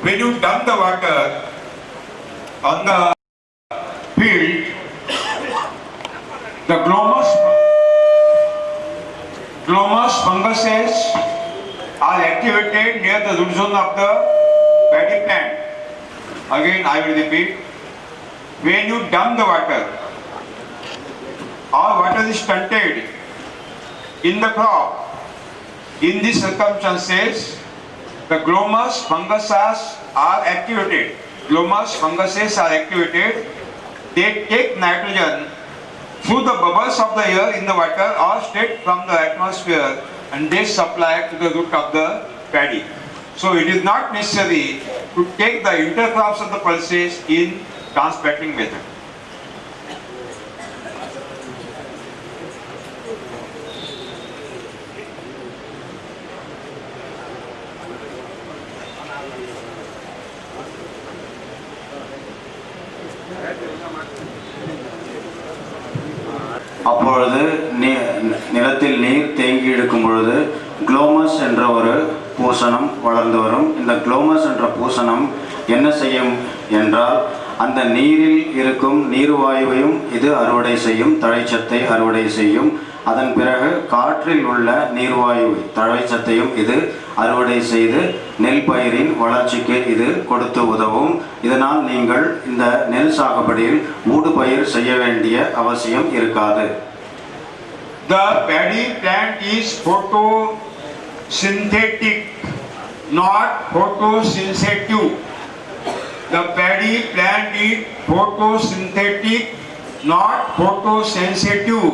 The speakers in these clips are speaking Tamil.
when you dump the water on the field, the glomus funguses are activated near the root zone of the paddy plant. Again, I will repeat. When you dump the water or water is stunted in the crop, in these circumstances, the glomus funguses are activated. Glomus funguses are activated. They take nitrogen through the bubbles of the air in the water or straight from the atmosphere, and they supply to the root of the paddy. So it is not necessary to take the intercrops of the pulses in transplanting method. அப்பொழுது நிலத்தில் நீர் தேங்கி இருக்கும் பொழுது குளோமஸ் என்ற ஒரு பூசணம் வளர்ந்து வரும். இந்த குளோமஸ் என்ற பூசணம் என்ன செய்யும் என்றால் அந்த நீரில் இருக்கும் நீர்வாயுவையும் இது அறுவடை செய்யும், தழைச்சத்தை அறுவடை செய்யும். அதன் பிறகு காற்றில் உள்ள நீர்வாயு தழைச்சத்தையும் இது அறுவடை செய்து நெல் பயிரின் வளர்ச்சிக்கு இது கொடுத்து உதவும். இதனால் நீங்கள் இந்த நெல் சாகுபடியில் ஊடுபயிர் செய்ய வேண்டிய அவசியம் இருக்காது. The paddy plant is photosynthetic, not photosynthetic. The paddy plant is photosynthetic, not photosensitive.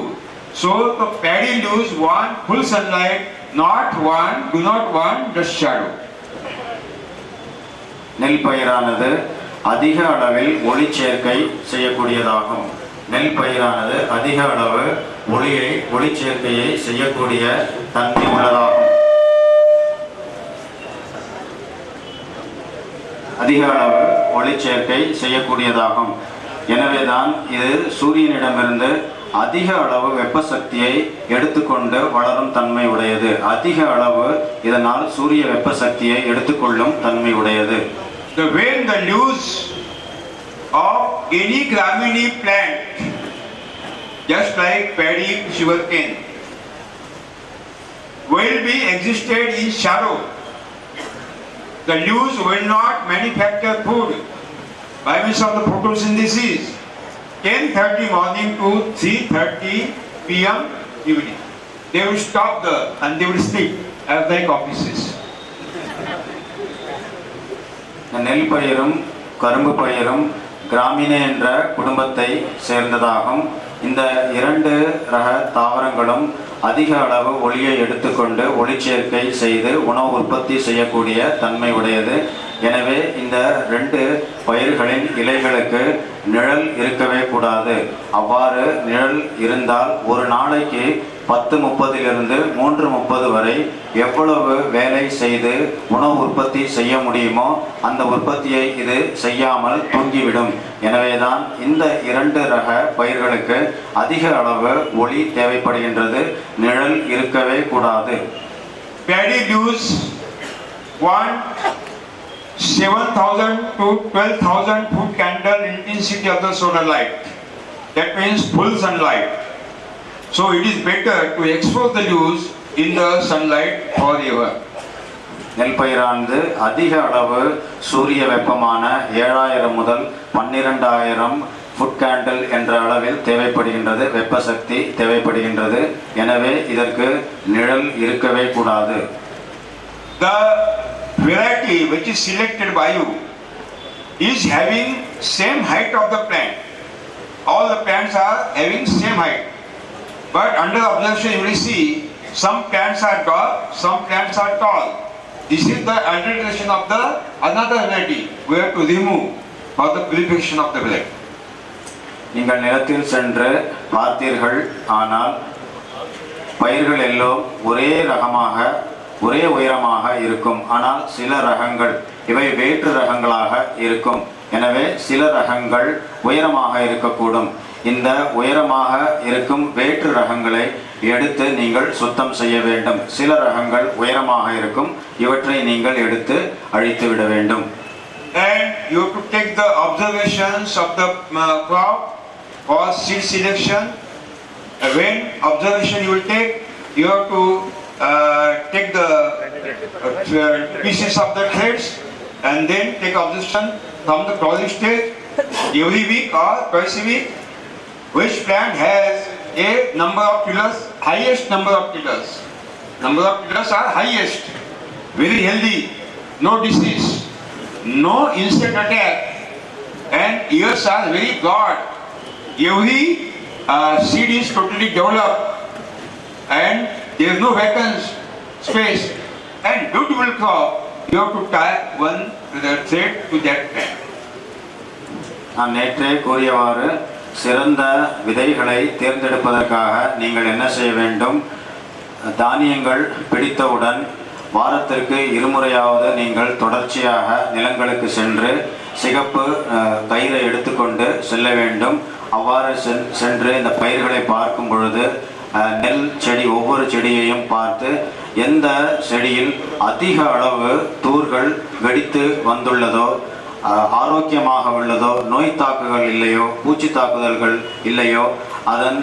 So the paddy lose one full sunlight, do not want the shadow. நெல் பயிரானது அதிக அளவில் ஒளி சேர்க்கை செய்யக்கூடியதாகும். நெல் பயிரானது அதிக அளவு ஒளி சேர்க்கையை செய்யக்கூடிய தன்மை உள்ளதாகும். அதிக அளவு ஒளி சேர்க்கை செய்யக்கூடியதாகும். எனவேதான் இது சூரியனிடமிருந்து அதிக அளவு வெப்ப சக்தியை எடுத்துக்கொண்டு வளரும் தன்மை உடையது. அதிக அளவு இதனால் சூரிய வெப்ப சக்தியை எடுத்துக்கொள்ளும் தன்மை உடையது. The when the leaves of any gramine plant, just like paddy, sugarcane, will be existed in shadow. The leaves will not manufacture food by means of the photosynthesis. 10:30 morning to 3:30 p.m. evening. They will stop and they will sleep as like offices. நெல் பயிரும் கரும்பு பயிரும் கிராமினே என்ற குடும்பத்தை சேர்ந்ததாகும். இந்த இரண்டு ரக தாவரங்களும் அதிக அளவு ஒளியை எடுத்துக்கொண்டு ஒளிச்சேர்க்கை செய்து உணவு உற்பத்தி செய்யக்கூடிய தன்மை உடையது. எனவே இந்த ரெண்டு பயிர்களின் இலைகளுக்கு நிழல் இருக்கவே கூடாது. அவ்வாறு நிழல் இருந்தால் ஒரு நாளைக்கு 10:30 3:30 வரை எவ்வளவு வேலை செய்து உணவு உற்பத்தி செய்ய முடியுமோ அந்த உற்பத்தியை இது செய்யாமல் தூங்கிவிடும். எனவேதான் இந்த இரண்டு ரக பயிர்களுக்கு அதிக அளவு ஒளி தேவைப்படுகின்றது, நிழல் இருக்கவே கூடாது. Paddy leaves 7,000 to 12,000 foot candle intensity of the solar light. That means full sunlight. So it is better to expose the leaves in the sunlight forever. நெல் பயிரானது அதிக அளவு சூரிய வெப்பமான 7,000 முதல் 12,000 ஃபுட் கேண்டில் என்ற அளவில் தேவைப்படுகின்றது, வெப்ப சக்தி தேவைப்படுகின்றது. எனவே இதற்கு நிழல் இருக்கவே கூடாது. The variety which is selected by you is having same height of the plant. All the plants are having same height. But under observation you will see some plants are dark, some plants are tall. This is the alteration of the another variety we have to remove for the purification of the blood. நீங்கள் நிலத்தில் சென்று பார்த்தீர்கள், ஆனால் பயிர்கள் எல்லாம் ஒரே ரகமாக ஒரே உயரமாக இருக்கும். ஆனால் சில ரகங்கள் இவை வேற்று ரகங்களாக இருக்கும். எனவே சில ரகங்கள் உயரமாக இருக்கக்கூடும். இந்த உயரமாக இருக்கும் வேற்று ரகங்களை எடுத்து நீங்கள் சுத்தம் செய்ய வேண்டும். சில ரகங்கள் உயரமாக இருக்கும், இவற்றை நீங்கள் எடுத்து அழித்து விட வேண்டும். and you have to take the observations of the crop or seed selection. When observation you will take, you have to take the pieces of the threads and then take observation from the crawling stage every week or twice a week. Which plant has a number of tillers, highest number of tillers. Number of tillers are highest, very healthy, no disease, no insect attack, and ears are very broad. Every seed is totally developed and there is no vacant space and beautiful crop. You have to tie one thread to that plant. நான் நேற்றே கூறியவாறு சிறந்த விதைகளை தேர்ந்தெடுப்பதற்காக நீங்கள் என்ன செய்ய வேண்டும்? தானியங்கள் பிடித்தவுடன் வாரத்திற்கு இருமுறையாவது நீங்கள் தொடர்ச்சியாக நிலங்களுக்கு சென்று சிகப்பு கயிறை எடுத்துக்கொண்டு செல்ல வேண்டும். அவ்வாறு சென்று இந்த பயிர்களை பார்க்கும் பொழுது நெல் செடி ஒவ்வொரு செடியையும் பார்த்து எந்த செடியில் அதிக அளவு தூர்கள் வெடித்து வந்துள்ளதோ, ஆரோக்கியமாக உள்ளதோ, நோய் தாக்குதல் இல்லையோ, பூச்சி தாக்குதல்கள் இல்லையோ, அதன்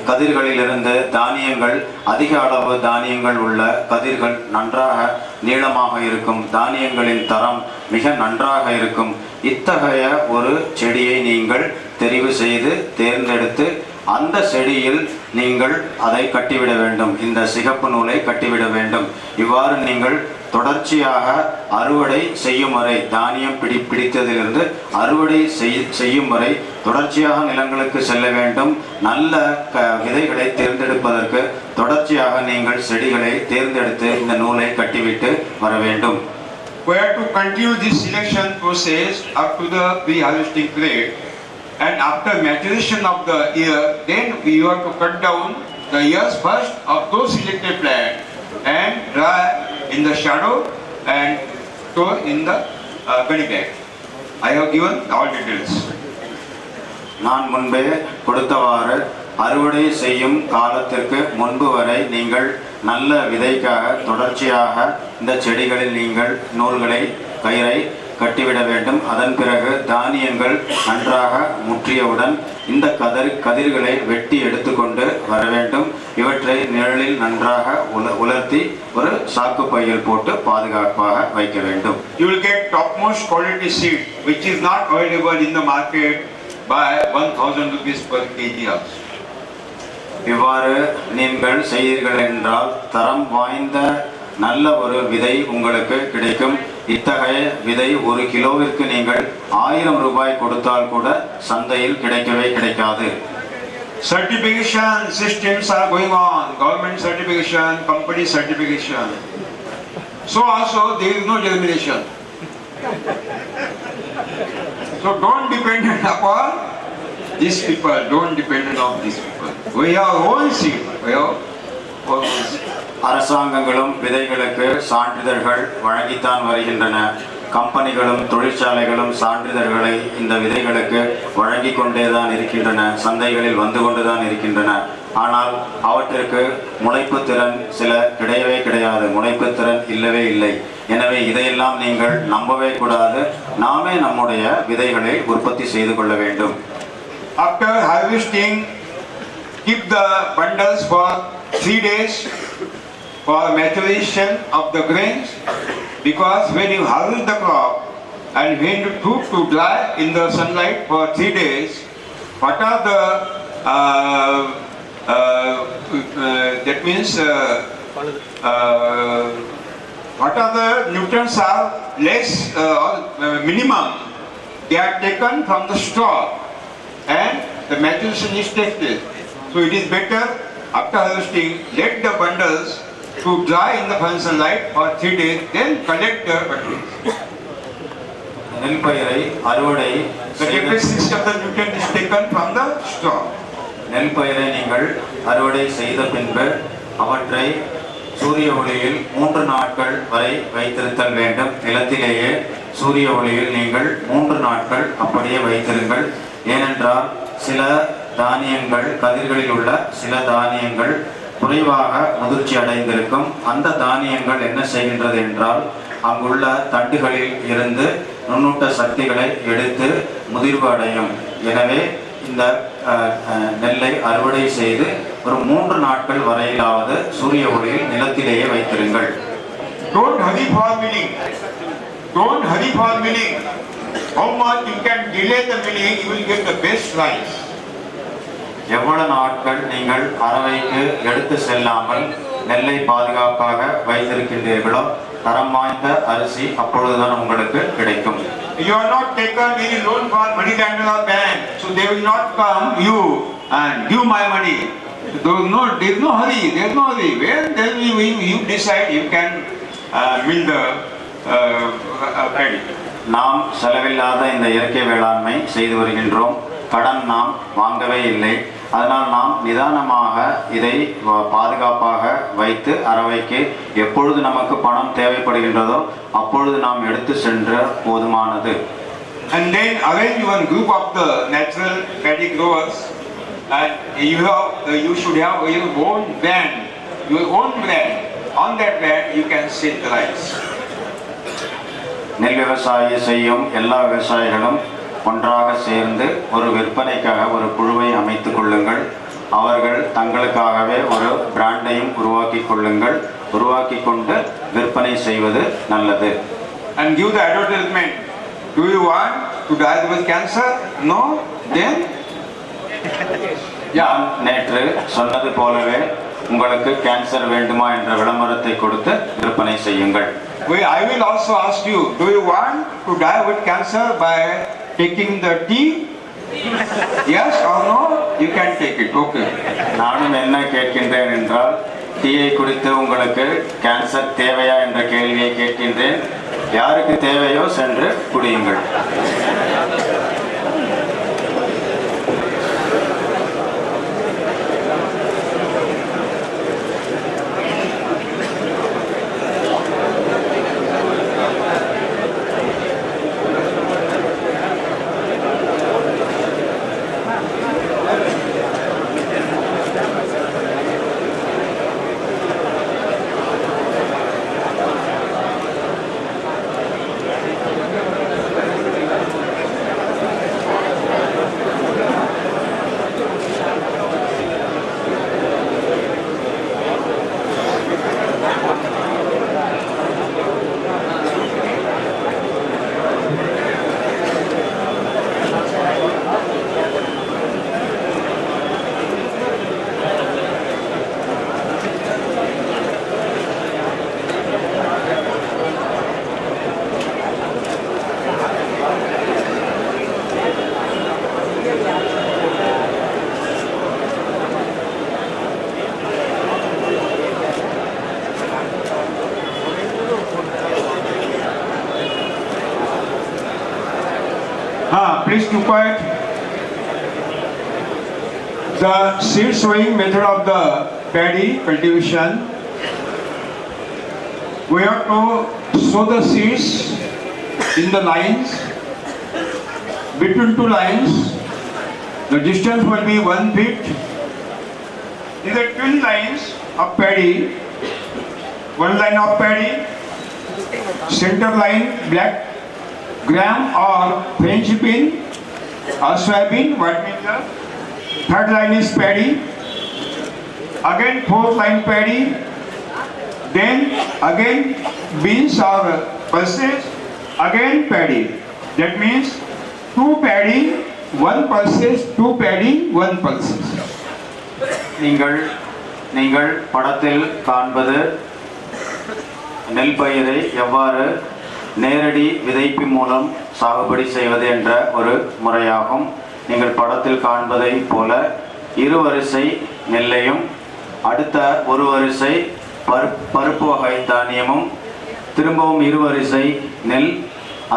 கதிர்களிலிருந்து தானியங்கள் அதிக அளவு தானியங்கள் உள்ள கதிர்கள் நன்றாக நீளமாக இருக்கும், தானியங்களின் தரம் மிக நன்றாக இருக்கும். இத்தகைய ஒரு செடியை நீங்கள் தெரிவு செய்து தேர்ந்தெடுத்து அந்த செடியில் நீங்கள் அதை கட்டிவிட வேண்டும். இந்த சிகப்பு நூலை கட்டிவிட வேண்டும். இவ்வாறு நீங்கள் தொடர்ச்சியாக அறுவடை செய்யும் வரை, தானியம் பிடித்ததிலிருந்து அறுவடை செய்யும் வரை தொடர்ச்சியாக நிலங்களுக்கு செல்ல வேண்டும். நல்ல விதைகளை தேர்ந்தெடுப்பதற்கு தொடர்ச்சியாக நீங்கள் செடிகளை தேர்ந்தெடுத்து இந்த நூலை கட்டிவிட்டு வர வேண்டும். We have to continue this selection process up to the pre-harvesting period, and after maturation of the ear, then we have to cut down the ears first of those selected plants and dry in the shadow and store in the gunny bag. I have given all details. நான் முன்பே கொடுத்தவாறு அறுவடை செய்யும் காலத்திற்கு முன்பு வரை நீங்கள் நல்ல விதைக்காக தொடர்ச்சியாக இந்த செடிகளில் நீங்கள் நூல்களை கயிறை கட்டிவிட வேண்டும். அதன் பிறகு தானியங்கள் நன்றாக முற்றியவுடன் இந்த கதிர்களை வெட்டி எடுத்துக்கொண்டு வர வேண்டும். இவற்றை நிழலில் நன்றாக உலர்த்தி ஒரு சாக்கு பையில் போட்டு பாதுகாப்பாக வைக்க வேண்டும். You will get topmost quality seed which is not available in the market by 1000 rupees per kg also. இவ்வாறு நீங்கள் செய்தீர்கள் என்றால் தரம் வாய்ந்த நல்ல ஒரு விதை உங்களுக்கு கிடைக்கும். இத்தகைய விதை ஒரு கிலோவிற்கு நீங்கள் 1000 ரூபாய் கொடுத்தால் கூட சந்தையில் கிடைக்கவே கிடைக்காது. Certification systems are going on, government certification, company certification. So also there is no germination. So don't depend upon these people, don't depend on these people. We have own seed, we have own seed. அரசாங்கங்களும் விதைகளுக்கு சான்றிதழ்கள் வழங்கித்தான் வருகின்றன. கம்பெனிகளும் தொழிற்சாலைகளும் சான்றிதழ்களை இந்த விதைகளுக்கு வழங்கி கொண்டேதான் இருக்கின்றன, சந்தைகளில் வந்து கொண்டுதான் இருக்கின்றன. ஆனால் அவற்றிற்கு முளைப்பு திறன் சில கிடையவே கிடையாது, முளைப்பு திறன் இல்லவே இல்லை. எனவே இதையெல்லாம் நீங்கள் நம்பவே கூடாது. நாமே நம்முடைய விதைகளை உற்பத்தி செய்து கொள்ள வேண்டும். After harvesting, keep the bundles for 3 days for maturation of the grains, because when you harvest the crop and when you put to dry in the sunlight for 3 days, what are the that means what are the nutrients are less minimum, they are taken from the straw and the maturation is tested. So it is better after harvesting, let the bundles to dry in the sunlight for 3 days, then collect the bundles. நெல் பயிரை அறுவடை The deficit of the nutrient is taken from the straw. நெல் பயிரை நீங்கள் அறுவடை செய்த பின்பு அவற்றை சூரிய ஒளியில் 3 நாட்கள் வரை வைத்திருத்தல் வேண்டும். நிலத்திலேயே சூரிய ஒளியில் நீங்கள் 3 நாட்கள் அப்படியே வைத்திருங்கள். ஏனென்றால் சில தானியங்கள், கதிர்களில் உள்ள சில தானியங்கள் குறைவாக முதிர்ச்சி அடைந்திருக்கும். அந்த தானியங்கள் என்ன செய்கின்றது என்றால் அங்குள்ள தண்டுகளில் இருந்து நுண்ணூட்ட சக்திகளை எடுத்து முதிர்வு அடையும். எனவே இந்த நெல்லை அறுவடை செய்து ஒரு 3 நாட்கள் வரையிலாவது சூரிய ஒளியில் நிலத்திலேயே வைத்திருங்கள். Don't hurry for milling. Don't hurry for milling. How much you can delay the milling, you will get the best rice. எவ்வளவு நாட்கள் நீங்கள் அரவைக்கு எடுத்து செல்லாமல் நெல்லை பாதுகாப்பாக வைத்திருக்கின்றீர்களோ தரம் வாய்ந்த அரிசி அப்பொழுதுதான் உங்களுக்கு கிடைக்கும். You are not taken any loan for money lender or bank, so they will not come you and give my money. There is no hurry. There is no hurry. When you decide, you can mill the paddy. நாம் செலவில்லாத இந்த இயற்கை வேளாண்மை செய்து வருகின்றோம். கடன் நாம் வாங்கவே இல்லை. அதனால் நாம் நிதானமாக இதை பாதுகாப்பாக வைத்து அரவைக்கு எப்பொழுது நமக்கு பணம் தேவைப்படுகின்றதோ அப்பொழுது நாம் எடுத்து சென்று போதுமானது. And then arrange one group of the natural paddy growers, and you should have your own brand. On that brand you can sell the rice. நெல் விவசாயி செய்யும் எல்லா விவசாயிகளும் ஒன்றாக சேர்ந்து ஒரு விற்பனைக்காக ஒரு குழுவை அமைத்துக் கொள்ளுங்கள். அவர்கள் தங்களுக்காகவே ஒரு பிராண்டையும் உருவாக்கி கொண்டு விற்பனை செய்வது நல்லது. And give the advertisement. Do you want to die with cancer? No? Then? நான் நேற்று சொன்னது போலவே உங்களுக்கு கேன்சர் வேண்டுமா என்ற விளம்பரத்தை கொடுத்து விற்பனை செய்யுங்கள். I will also ask you, do you want to die with cancer by taking the tea? Yes or no? You can take it. Okay. நானும் என்ன கேட்கின்றேன் என்றால் டீயை குடித்து உங்களுக்கு கேன்சர் தேவையா என்ற கேள்வியை கேட்கின்றேன். யாருக்கு தேவையோ சென்று குடியுங்கள். Please keep quiet. The seed sowing method of the paddy cultivation. We have to sow the seeds in the lines. Between 2 lines, the distance will be 1 feet. In the twin lines of paddy, 1 line of paddy, center line black gram or French bean or soybean, what means the third line is paddy, again 4th line paddy, then again beans or pulses, again paddy. That means 2 paddy, 1 pulses, 2 paddy, 1 pulses. நீங்கள் படத்தில் காண்பது நெல் பயிரை எவ்வாறு நேரடி விதைப்பு மூலம் சாகுபடி செய்வது என்ற ஒரு முறையாகும். நீங்கள் படத்தில் காண்பதை போல 2 வரிசை நெல்லையும் அடுத்த 1 வரிசை பருப்பு வகை தானியமும் திரும்பவும் 2 வரிசை நெல்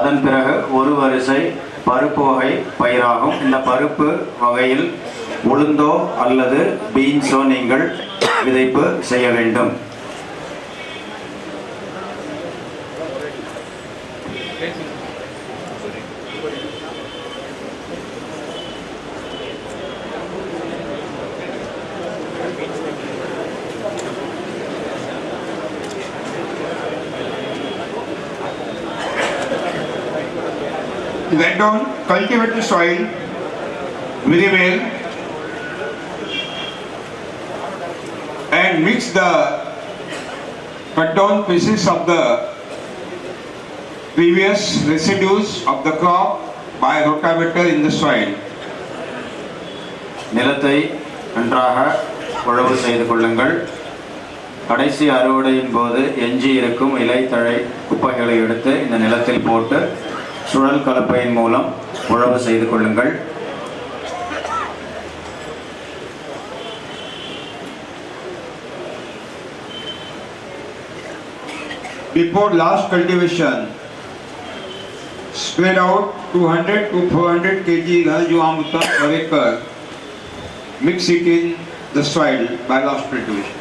அதன் பிறகு 1 வரிசை பருப்பு வகை பயிராகும். இந்த பருப்பு வகையில் உளுந்தோ அல்லது பீன்ஸோ நீங்கள் விதைப்பு செய்ய வேண்டும். let down, cultivate the soil very well and mix the cut down pieces of the previous residues of the crop by rotavator in the soil. நிலத்தை நன்றாக உழவு செய்து கொள்ளுங்கள். கடைசி அறுவடையின் போது எஞ்சி இருக்கும் இலை தழை குப்பைகளை எடுத்து இந்த நிலத்தில் போட்டு சுழல் கலப்பையின் மூலம் உழவு செய்து கொள்ளுங்கள். Before last cultivation, spread out 200 to 400 kg Ghana per acre. Mix it in the soil by last cultivation.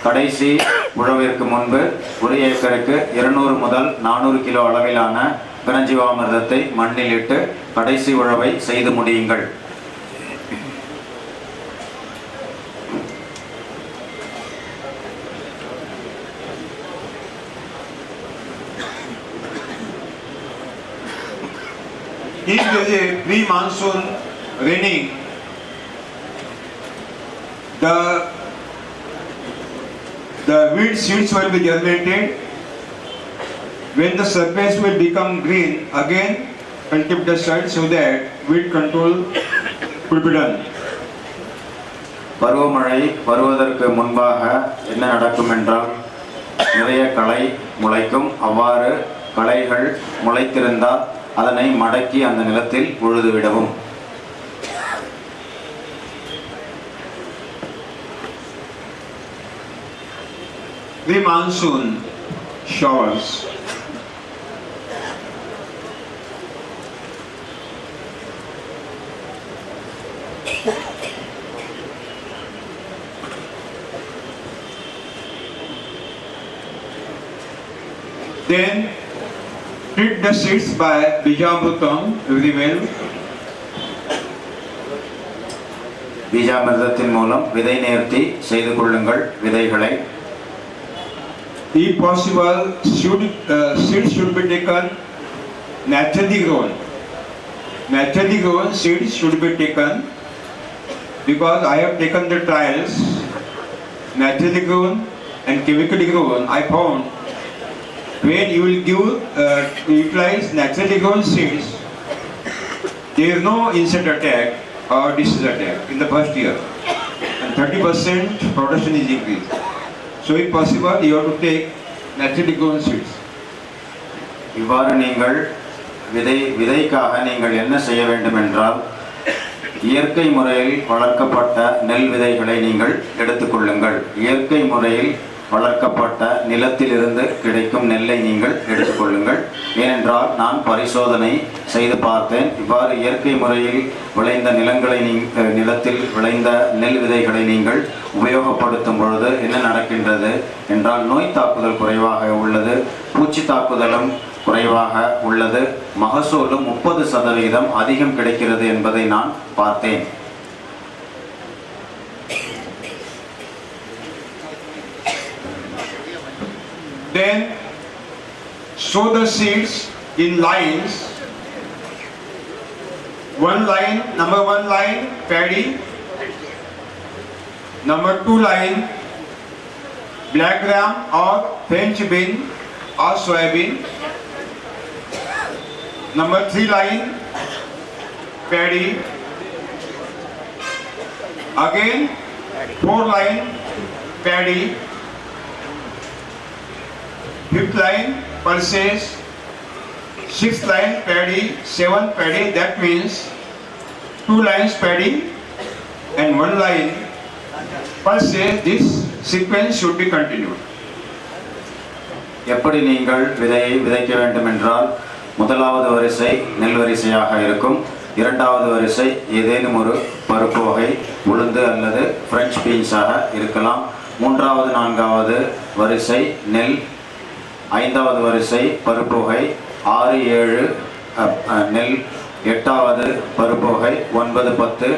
கடைசி உழவிற்கு முன்பு ஒரு ஏக்கருக்கு 200 முதல் 400 கிலோ அளவிலான கனஜீவாமிர்தத்தை மண்ணில் இட்டு கடைசி உழவை செய்து முடியுங்கள். If there is a pre-monsoon raining, the wheat seeds will be germinated. When the surface will become green, again cultivate the soil so that weed control will be done. பருவமழை வருவதற்கு முன்பாக என்ன நடக்கும் என்றால் நிறைய களை முளைக்கும். அவ்வாறு களைகள் முளைத்திருந்தால் அதனை மடக்கி அந்த நிலத்தில் உழுதுவிடவும். The monsoon showers. Then treat the seeds by Bijamrutam very well. பீஜாமிர்தத்தின் மூலம் விதை நேர்த்தி செய்து கொள்ளுங்கள் விதைகளை. If possible, seeds should be taken naturally grown. Naturally grown seeds should be taken because I have taken the trials. Naturally grown and chemically grown, I found when you will utilize naturally grown seeds, there is no insect attack or disease attack in the first year, and 30% production is increased. So if possible, you have to take naturally grown seeds. இவ்வாறு நீங்கள் விதைக்காக நீங்கள் என்ன செய்ய வேண்டும் என்றால் இயற்கை முறையில் வளர்க்கப்பட்ட நெல் விதைகளை நீங்கள் எடுத்துக்கொள்ளுங்கள். இயற்கை முறையில் வளர்க்கப்பட்ட நிலத்திலிருந்து கிடைக்கும் நெல்லை நீங்கள் எடுத்துக்கொள்ளுங்கள். ஏனென்றால் நான் பரிசோதனை செய்து பார்த்தேன். இவ்வாறு இயற்கை முறையில் விளைந்த நிலத்தில் விளைந்த நெல் விதைகளை நீங்கள் உபயோகப்படுத்தும் பொழுது என்ன நடக்கின்றது என்றால் நோய் தாக்குதல் குறைவாக உள்ளது, பூச்சி தாக்குதலும் குறைவாக உள்ளது, மகசூலும் 30% அதிகம் கிடைக்கிறது என்பதை நான் பார்த்தேன். Then sow the seeds in lines. Number one line paddy, number 2 line black gram or French bean or soybean, number 3 line paddy, again 4 line paddy, 5th line pulses, 6th line paddy, 7th paddy. That means 2 lines paddy and 1 line pulses. This sequence should be continued. எப்படி நீங்கள் விதையை விதைக்க வேண்டும் என்றால் முதலாவது வரிசை நெல் வரிசையாக இருக்கும். இரண்டாவது வரிசை ஏதேனும் ஒரு பருப்பு வகை உளுந்து அல்லது பிரெஞ்சு பீன்ஸாக இருக்கலாம். மூன்றாவது நான்காவது வரிசை நெல், ஐந்தாவது வரிசை பருப்பு வகை, 6, 7 நெல், எட்டாவது பருப்பு வகை, 9, 10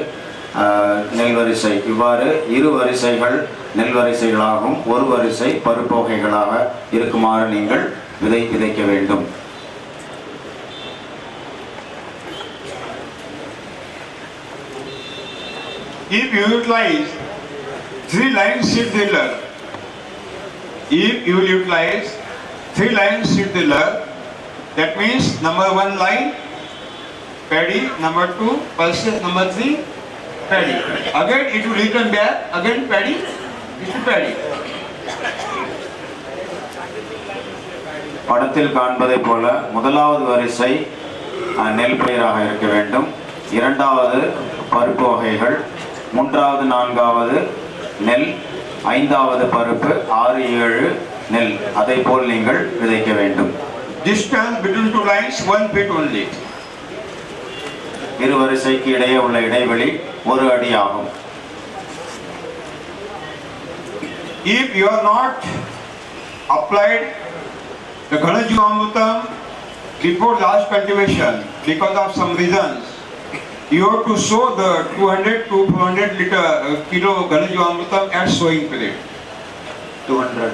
நெல் வரிசை. இவ்வாறு 2 வரிசைகள் நெல் வரிசைகளாகவும் 1 வரிசை பருப்பு வகைகளாக இருக்குமாறு நீங்கள் விதைக்க வேண்டும். if you utilize 3-line seed driller, if you utilize 3-line seed driller, that means number 1 line paddy, number 2 pulses, number 3 paddy. Again it will return back, again paddy, this is paddy. படத்தில் காண்பதைப் போல முதலாவது வரிசை நெல் பயிராக இருக்க வேண்டும், இரண்டாவது பருப்பு வகைகள், மூன்றாவது நான்காவது நெல், ஐந்தாவது பருப்பு, 6 7 நெல். அதை போல் நீங்கள் விதைக்க வேண்டும். Distance between 2 lines 1 feet only. இரு வரிசைக்கு இடையே உள்ள இடைவெளி 1 அடி ஆகும். If you are not applied the Ghana Jeevamrutam before last cultivation because of some reasons, you have to sow the 200 to 400 kilo Ghana Jeevamrutam at sowing period. 200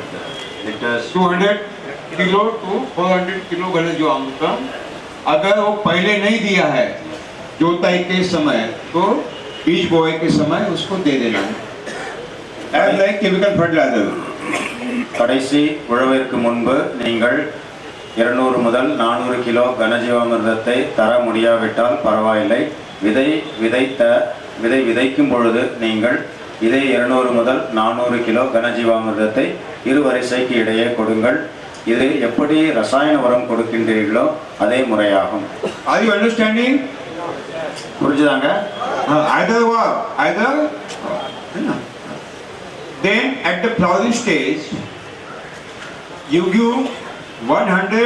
liters. 200 kilo to 400 kilo Ghana Jeevamrutam अगर वो पहले नहीं दिया है जोताई के समय तो बीज बोए के समय उसको दे देना है. As like chemical fertilizer. கடைசி உழவிற்கு முன்பு நீங்கள் 200 முதல் 400 கிலோ கனஜீவாமிர்தத்தை தர முடியாவிட்டால் பரவாயில்லை. விதை விதைக்கும் பொழுது நீங்கள் இதே 200 முதல் 400 கிலோ கனஜீவாமிர்தத்தை இரு வரிசைக்கு இடையே கொடுங்கள். இது எப்படி ரசாயன உரம் கொடுக்கின்றீர்களோ அதே முறையாகும். Are you understanding? புரிஞ்சுதாங்க? Either then at the flowering stage you give 100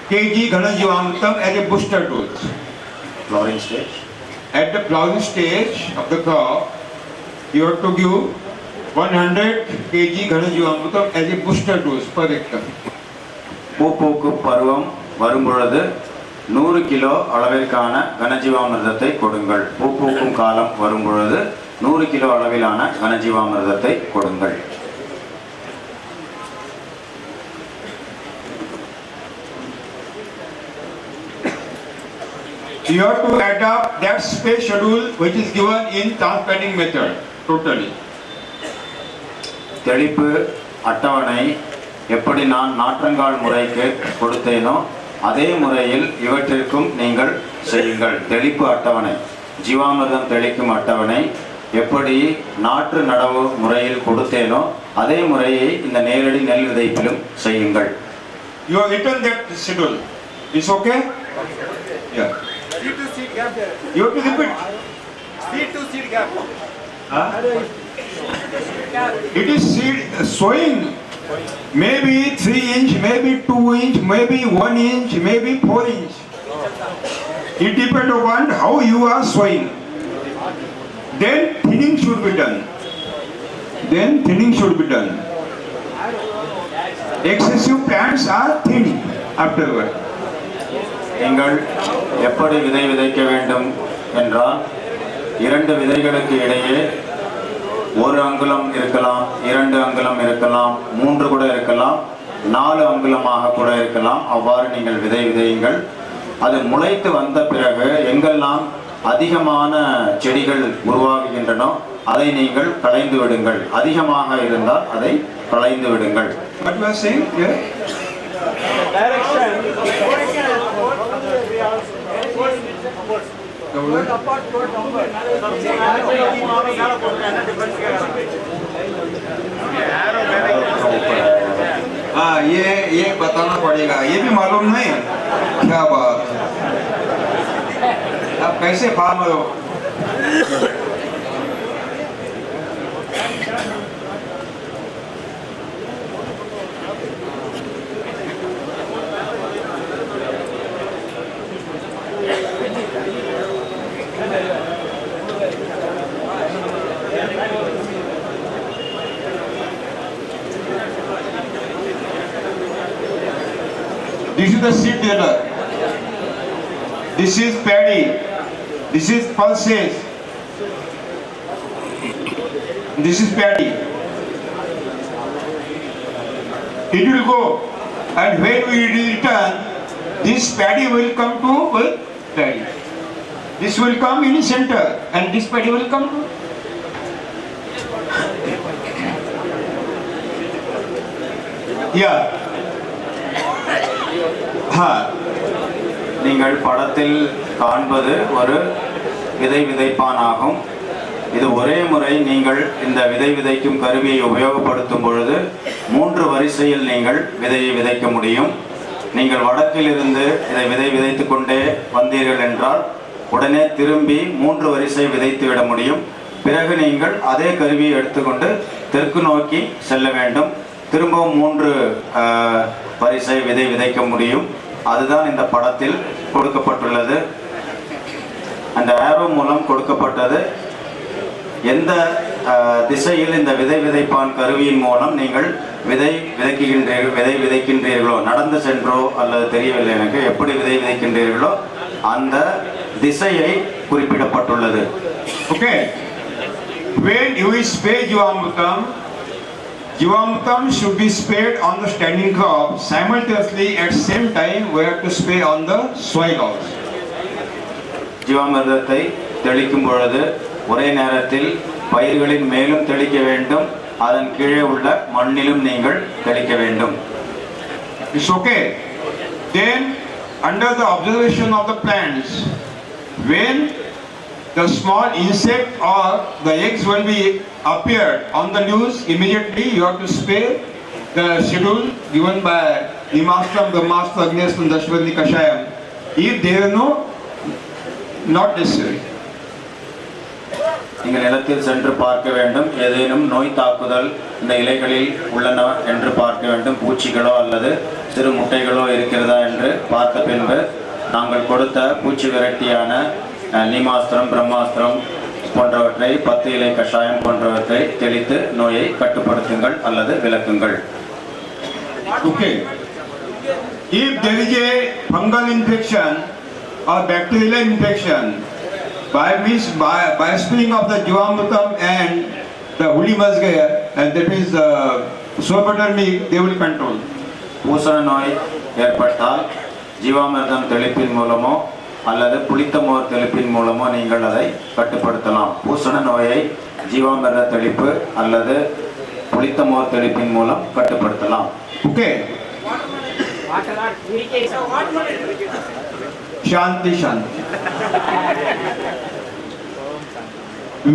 kg Ghana Jeevamrutam as a booster dose. Flowering stage. At the flowering stage of the crop you have to give 100 kg Ghana Jeevamrutam as a booster dose per hectare. பூப்பூக்கு பருவம் வரும்பொழுது 100 கிலோ அளவிற்கான கனஜீவாமிர்தத்தை கொடுங்கள். பூப்பூக்கும் காலம் வரும்பொழுது 100 கிலோ அளவிலான கனஜீவாமிர்தத்தை கொடுங்கள். You have to adopt that space schedule which is given in transplanting method totally. தெளிப்பு அட்டவணை எப்படி நான் நாற்றங்கால் முறைக்கு கொடுத்தேனோ அதே முறையில் இவற்றிற்கும் நீங்கள் செய்யுங்கள். தெளிப்பு அட்டவணை, ஜீவாமிர்தம் தெளிக்கும் அட்டவணை எப்படி நாற்று நடவு முறையில் கொடுத்தேனோ அதே முறையை இந்த நேரடி நெல் விதைப்பிலும் செய்யுங்கள். You have written that schedule. Is okay? Yeah. Seed to seed gap. You have to repeat. Seed to seed gap. Huh? It is seed sowing. Maybe 3 inch, maybe 2 inch, maybe 1 inch, maybe 4 inch. It depends upon how you are sowing. Then thinning should be done. Excessive plants are thin afterward. நீங்கள் எப்படி விதை விதைக்க வேண்டும் என்றால் 2 விதைகளுக்கு இடையே 1 அங்குலம் இருக்கலாம், 2 அங்குலம் இருக்கலாம், 3 கூட இருக்கலாம், 4 அங்குலமாக கூட இருக்கலாம். அவ்வாறு நீங்கள் விதையுங்கள். அது முளைத்து வந்த பிறகு எங்கெல்லாம் அதிகமான செடிகள் உருவாகுகின்றனோ அதை நீங்கள் களைந்து விடுங்கள். அதிகமாக இருந்தால் அதை களைந்து விடுங்கள். What you are saying? Yeah. Direction. हाँ ये बताना पड़ेगा. ये भी मालूम नहीं. क्या बात. आप कैसे फार्मर हो? This is the seed dealer. This is paddy. This is pulses. This is paddy. It will go, and when we return, this paddy will come to paddy. This will come in the center and this paddy will come to. Yeah. நீங்கள் படத்தில் காண்பது ஒரு விதை விதைப்பான் ஆகும். இது ஒரே முறை நீங்கள் இந்த விதை விதைக்கும் கருவியை உபயோகப்படுத்தும் பொழுது 3 வரிசையில் நீங்கள் விதையை விதைக்க முடியும். நீங்கள் வடக்கிலிருந்து இதை விதை விதைத்து கொண்டே வந்தீர்கள் என்றால் உடனே திரும்பி 3 வரிசை விதைத்து விட முடியும். பிறகு நீங்கள் அதே கருவியை எடுத்துக்கொண்டு தெற்கு நோக்கி செல்ல வேண்டும். திரும்பவும் 3 வரிசை விதை விதைக்க முடியும். அதுதான் இந்த படத்தில் கொடுக்கப்பட்டுள்ளது. அந்த ஆரோ மூலம் கொடுக்கப்பட்டது எந்த திசையில் இந்த விதை விதைப்பான் கருவியின் மூலம் நீங்கள் விதை விதைக்கின்றீர்களோ, நடந்து சென்றோ அல்லது தெரியவில்லை எனக்கு, எப்படி விதை விதைக்கின்றீர்களோ அந்த திசையை குறிப்பிடப்பட்டுள்ளது. Okay. When you spray Jivamrutam should be sprayed on the standing crop. Simultaneously at same time we have to spray on the soil also. ஜீவாமிர்தத்தை தெளிக்கும் பொழுது ஒரே நேரத்தில் பயிர்களின் மேலும் தெளிக்க வேண்டும், அதன் கீழே உள்ள மண்ணிலும் நீங்கள் தெளிக்க வேண்டும். It's okay. Then under the observation of the plants, when the small insect or the eggs will be appeared on the leaves, immediately you have to spray the schedule given by Nimastram, Brahmastram, Agnestram, Dashvani, Kashayam. If there is no, not necessary. நீங்கள் நிலத்தில் சென்று பார்க்க வேண்டும். ஏதேனும் நோய் தாக்குதல் இந்த இலைகளில் உள்ளன என்று பார்க்க வேண்டும். பூச்சிகளோ அல்லது சிறு முட்டைகளோ இருக்கிறதா என்று பார்த்த பின்பு நாங்கள் கொடுத்த பூச்சி விரட்டியான நீமாஸ்திரம், பிரம்மாஸ்திரம் போன்றவற்றை, 10 இலை கஷாயம் போன்றவற்றை தெளித்து நோயை கட்டுப்படுத்துங்கள் அல்லது விலக்குங்கள். Okay. If there is a fungal infection or bacterial infection, by spraying of the Jivamrutam and the Holy Mazgaya, and that is Sopadermic, they will control. பூசண நோய் ஏற்பட்டால் ஜீவாமிர்தம் தெளிப்பின் மூலமோ அல்லது புளித்த மோர் தெளிப்பின் மூலமோ நீங்கள் அதை கட்டுப்படுத்தலாம். பூசண நோயை ஜீவாமிர்த தெளிப்பு அல்லது புளித்த மோர் தெளிப்பின் மூலம் கட்டுப்படுத்தலாம். Okay. Shanti, Shanti.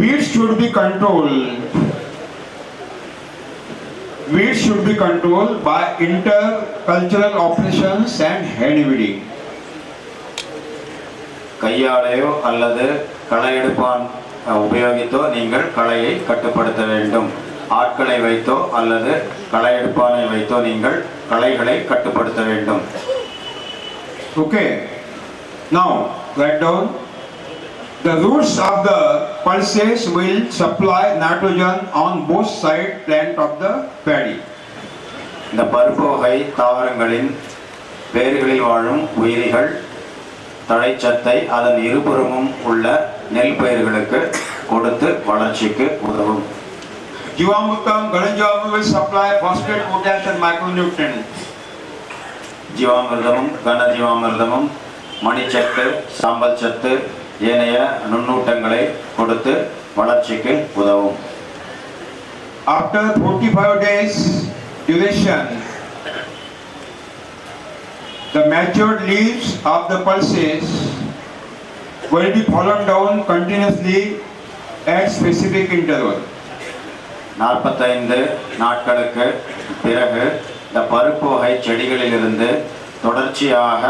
Weeds should be controlled. Weeds should be controlled by intercultural operations and hand weeding. கையாலையோ அல்லது களை எடுப்பான் உபயோகித்தோ நீங்கள் களையை கட்டுப்படுத்த வேண்டும். ஆட்களை வைத்தோ அல்லது களை எடுப்பானை வைத்தோ நீங்கள் களைகளை கட்டுப்படுத்த வேண்டும். Okay. Now, write down. The roots of the pulses will supply nitrogen on both sides plant of the paddy. இந்த பருப்பு வகை தாவரங்களின் வேர்களில் வாழும் உயிரிகள் தழைச்சத்தை அதன் இருபுறமும் உள்ள நெல் பயிர்களுக்கு கொடுத்து வளர்ச்சிக்கு உதவும். Jivamrutam, Galanjam will supply phosphate, potash and micronutrients. ஜீவாமிர்தமும் கனஜீவாமிர்தமும் மணிச்சத்து, சாம்பல் சத்து, ஏனைய நுண்ணூட்டங்களை கொடுத்து வளர்ச்சிக்கு உதவும். After 45 days duration, the matured leaves of the pulses will be fallen down continuously at specific interval. 45 நாட்களுக்கு பிறகு இந்த பருப்பு வகை செடிகளிலிருந்து தொடர்ச்சியாக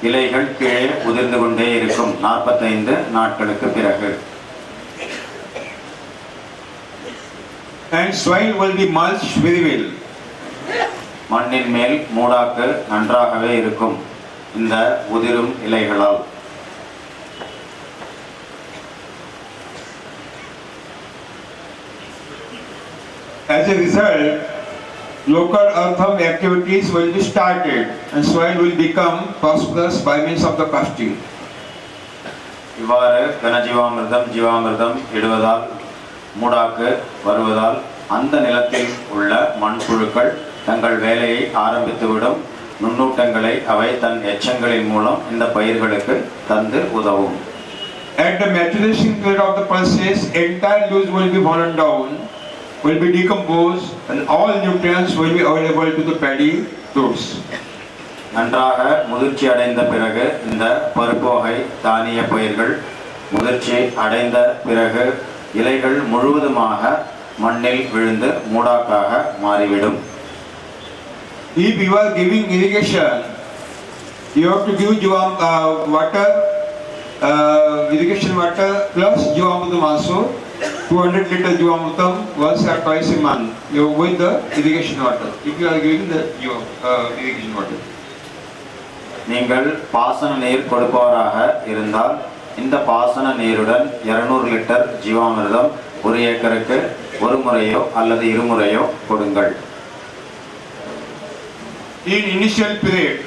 இலைகள் கீழே உதிர்ந்து கொண்டே இருக்கும். 45 நாட்களுக்கு பிறகு. And soil will be mulched very well. மண்ணின் மேல் மூடாக்கு நன்றாகவே இருக்கும் இந்த உதிரும் இலைகளால். As a result, local earthworm activities will be started and soil will become prosperous by means of the casting. இவ்வாறு கனஜீவாமிர்தம் ஜீவாமிர்தம் இடுவதால் மூடாக்கு வருவதால் அந்த நிலத்தில் உள்ள மண்புழுக்கள் தங்கள் வேலையை ஆரம்பித்துவிடும். நுண்ணூட்டங்களை அவை தன் எச்சங்களின் மூலம் இந்த பயிர்களுக்கு தந்து உதவும். at the maturation period of the pulses, entire leaves will be fallen down, will be decomposed, and all nutrients will be available to the paddy roots. நன்றாக முதிர்ச்சி அடைந்த பிறகு இந்த பருப்பு வகை தானிய பயிர்கள் முதிர்ச்சி அடைந்த பிறகு இலைகள் முழுவதுமாக மண்ணில் விழுந்து மூடாக்காக மாறிவிடும். If you are giving irrigation, you have to give water, irrigation water plus Jivamrutam also, 200 liter Jivamrutam once or twice a month with the irrigation water. If you are giving the irrigation water. நீங்கள் பாசன நீர் கொடுப்பவராக இருந்தால் இந்த பாசன நீருடன் 200 லிட்டர் ஜீவாமிர்தம் ஒரு ஏக்கருக்கு ஒரு முறையோ அல்லது இருமுறையோ கொடுங்கள். In initial period,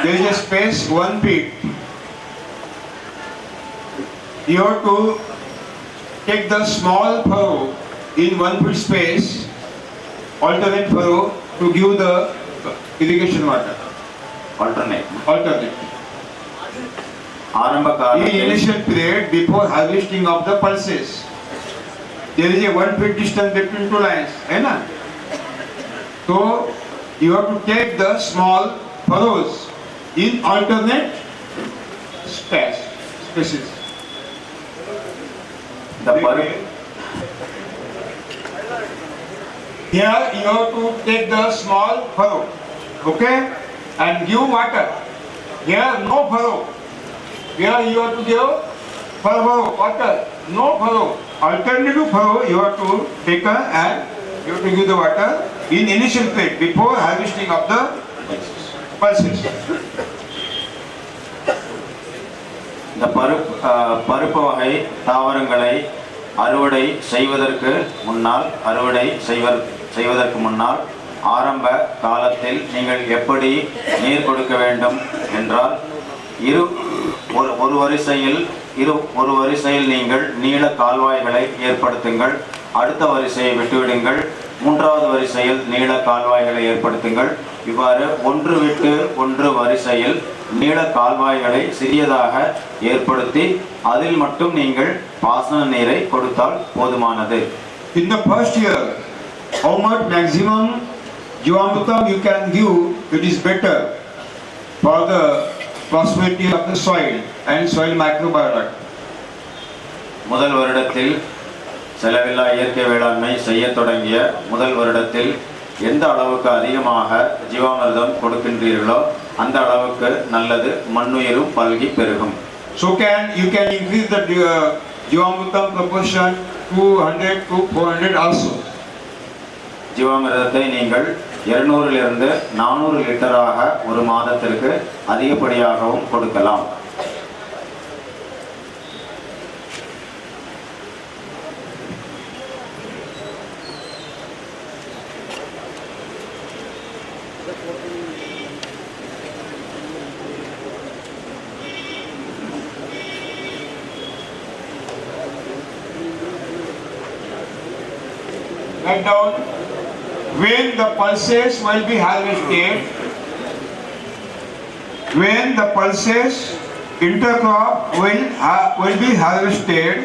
there is a space 1 feet. You have to take the small furrow in 1 foot space, alternate furrow to give the irrigation water. Alternate. ஆரம்ப In காலத்தில் initial period, before harvesting of the pulses, there is a 1 feet distance between two lines. Right? So you have to take the small furrows in alternate spaces. இந்த பருப்பு Here you have to take the small furrow, okay, and give water. Here no furrow. Here you have to give furrow, water, no furrow. Alternative furrow you have to take and you have to give the water in initial period before harvesting of the pulses. இந்த பருப்பு வகை தாவரங்களை அறுவடை செய்வதற்கு முன்னால் ஆரம்ப காலத்தில் நீங்கள் எப்படி நீர் கொடுக்க வேண்டும் என்றால் ஒரு வரிசையில் நீங்கள் நீள கால்வாய்களை ஏற்படுத்துங்கள். அடுத்த வரிசையை விட்டுவிடுங்கள். மூன்றாவது வரிசையில் நீள கால்வாய்களை ஏற்படுத்துங்கள். இவ்வாறு ஒன்று விட்டு ஒன்று வரிசையில் நீள கால்வாய்களை சிறியதாக ஏற்படுத்தி அதில் மட்டும் நீங்கள் பாசன நீரை கொடுத்தால் போதுமானது. In the first year, how much maximum Jivamrutam you can give, it is better for the prosperity of the soil and soil microbiota. முதல் வருடத்தில் செலவில்லா இயற்கை வேளாண்மை செய்ய தொடங்கிய முதல் வருடத்தில் எந்த அளவுக்கு அதிகமாக ஜீவாமிர்தம் கொடுக்கின்றீர்களோ அந்த அளவுக்கு நல்லது, மண்ணுயிரும் பல்கி பெருகும். So you can increase the Jivamrutam proportion 200 to 400 also. ஜீவாமிர்தத்தை நீங்கள் 200 400 லிட்டராக ஒரு மாதத்திற்கு அதிகப்படியாகவும் கொடுக்கலாம். Write down when the pulses will be harvested. When the pulses intercrop will be harvested,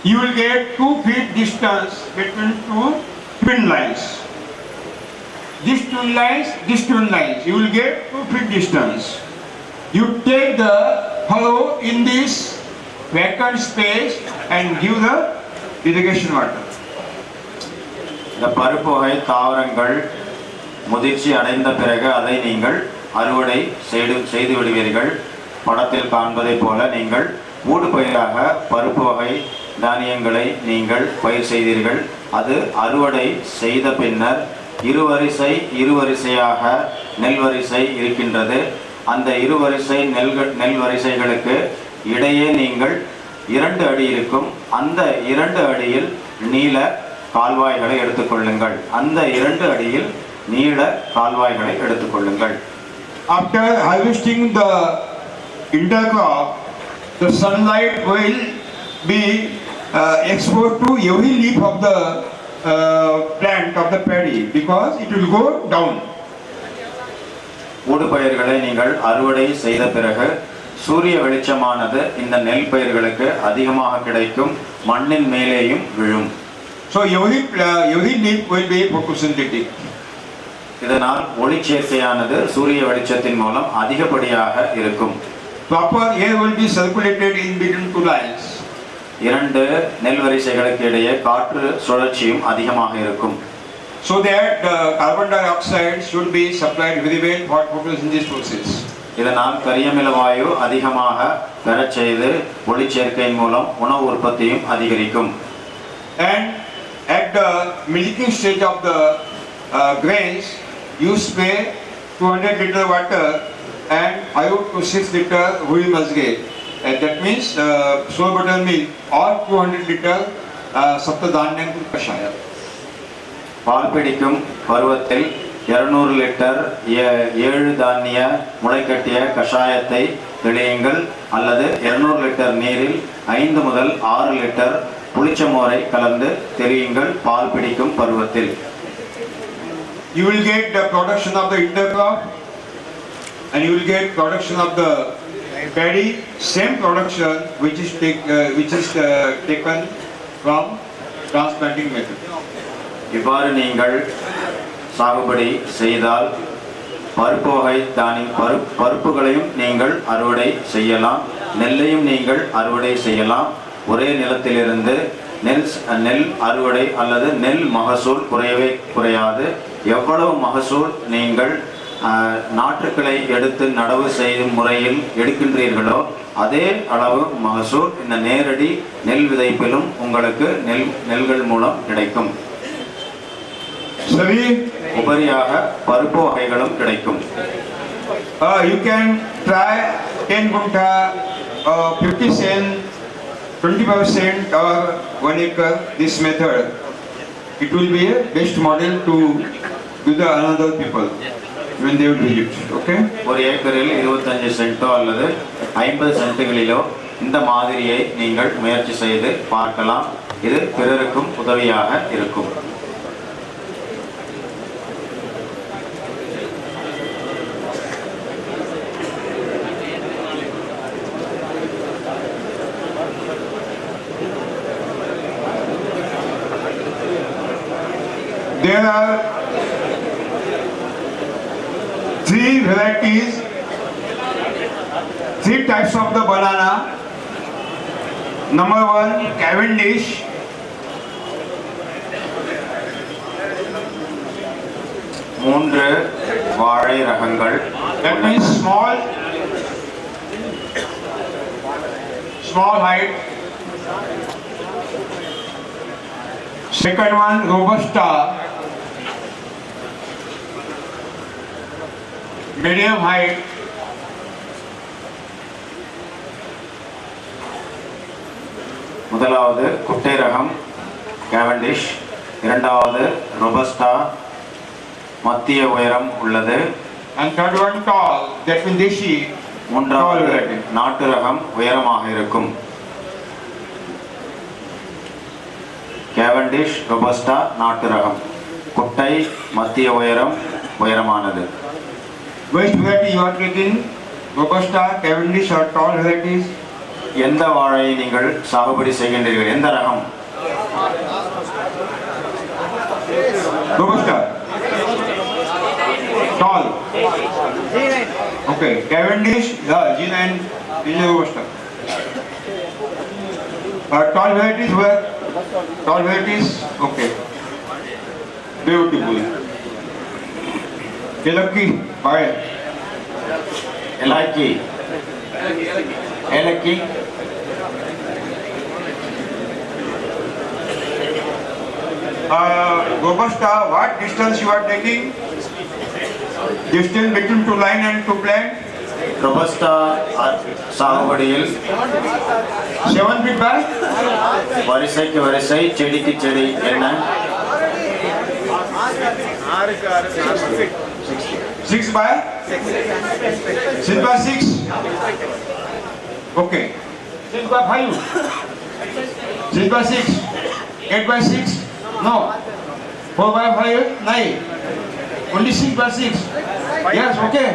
you will get 2 feet distance between two twin lines. These twin lines, you will get 2 feet distance. You take the furrow in this vacant space and give the irrigation water. இந்த பருப்பு வகை தாவரங்கள் முதிர்ச்சி அடைந்த பிறகு அதை நீங்கள் அறுவடை செய்து விடுவீர்கள். படத்தில் காண்பதை போல நீங்கள் ஊடு பயிராக பருப்பு வகை தானியங்களை நீங்கள் பயிர் செய்தீர்கள். அது அறுவடை செய்த பின்னர் இருவரிசையாக நெல் வரிசை இருக்கின்றது. அந்த இருவரிசை நெல் வரிசைகளுக்கு இடையே நீங்கள் 2 அடி இருக்கும். அந்த 2 அடியில் நீள கால்வாய்களை எடுத்துக்கொள்ளுங்கள். அந்த 2 அடியில் நீள கால்வாய்களை எடுத்துக்கொள்ளுங்கள். After harvesting the intercrop, the sunlight will be exposed to every leaf of the plant of the paddy because it will go down. ஊடுபயிர்களை நீங்கள் அறுவடை செய்த பிறகு சூரிய வெளிச்சமானது இந்த நெல் பயிர்களுக்கு அதிகமாக கிடைக்கும், மண்ணின் மேலேயும் விழும். So every leaf will be photosynthetic. இதனால் ஒளிச்சேர்க்கையானது சூரிய வெளிச்சத்தின் மூலம் அதிகப்படியாக இருக்கும். Proper air will be circulated in between two lines. இரண்டு நெல் வரிசைகளுக்கு இடையே காற்று சுழற்சியும் அதிகமாக இருக்கும். So that the carbon dioxide should be supplied very well for photosynthesis process. இதனால் கரியமில வாயு அதிகமாக பெறச் செய்து ஒளிச்சேர்க்கையின் மூலம் உணவு உற்பத்தியும் அதிகரிக்கும். And at the milking stage of the grains, you spray 200 liter water and 5 to 6 liter whole musge. That means soy butter milk or 200 liter saptadhanyam kashaya. பால் பிடிக்கும் பருவத்தில் 200 லிட்டர் 7 தானிய முளைக்கட்டிய கஷாயத்தை தெளியுங்கள், அல்லது 200 லிட்டர் நீரில் 5 முதல் 6 லிட்டர் புளிச்சமோரை கலந்து தெளியுங்கள் பால் பிடிக்கும் பருவத்தில். You will get the production of the intercrop and you will get production of the paddy, same production which is taken from transplanting method. இவ்வாறு நீங்கள் சாகுபடி செய்தால் பருப்பு வகை பருப்புகளையும் நீங்கள் அறுவடை செய்யலாம், நெல்லையும் நீங்கள் அறுவடை செய்யலாம். ஒரே நிலத்திலிருந்து நெல் அறுவடை அல்லது நெல் மகசூல் குறையவே குறையாது. எவ்வளவு மகசூல் நீங்கள் நாற்றுக்களை எடுத்து நடவு செய்யும் முறையில் எடுக்கின்றீர்களோ அதே அளவு மகசூல் இந்த நேரடி நெல் விதைப்பிலும் உங்களுக்கு நெல்கள் மூலம் கிடைக்கும். உபரியாக பருப்பு வகைகளும் கிடைக்கும். You can try 10 gunta, 50 cent, 25% or 1 acre this method. It will be a best model to the another people when they will visit. Okay? ஒரு ஏக்கரில் 25 சென்ட்டோ அல்லது 50 சென்ட்டுகளிலோ இந்த மாதிரியை நீங்கள் முயற்சி செய்து பார்க்கலாம். இது பிறருக்கும் உதவியாக இருக்கும். There are 3 varieties, 3 types of the banana. Number 1, Cavendish. மூன்று வாழை ரகங்கள். That means small height. Second one, Robusta. Medium height. முதலாவது குட்டை ரகம் கேவண்டிஷ், இரண்டாவது ரொபஸ்டா மத்திய உயரம் உள்ளது, and third one tall, that means deshi. மூன்றாவது நாட்டு ரகம் உயரமாக இருக்கும். கேவண்டிஷ், ரொபஸ்டா நாட்டு ரகம், குட்டை மத்திய உயரமானது. Which variety you are taking? Robusta, Cavendish or tall varieties? எந்த வாழையை நீங்கள் சாகுபடி செய்கின்றீர்கள்? எந்த ரகம்? Robusta. Tall. Okay. Cavendish, G9 is Robusta. Tall varieties were? Tall varieties? Okay. Beautiful. Elaki, fine. Elaki. Robusta, what distance you are taking? Distance between two line and two plant? ரொபஸ்டா சாகுபடியில் 7 feet back? வரிசைக்கு வரிசை செடிக்கு செடி என்ன? 6 by? 6 by 6? Okay. 6 by 5? 6 by 6? 8 by 6? No. 4 by 5? 9. Only 6 by 6? Yes, okay.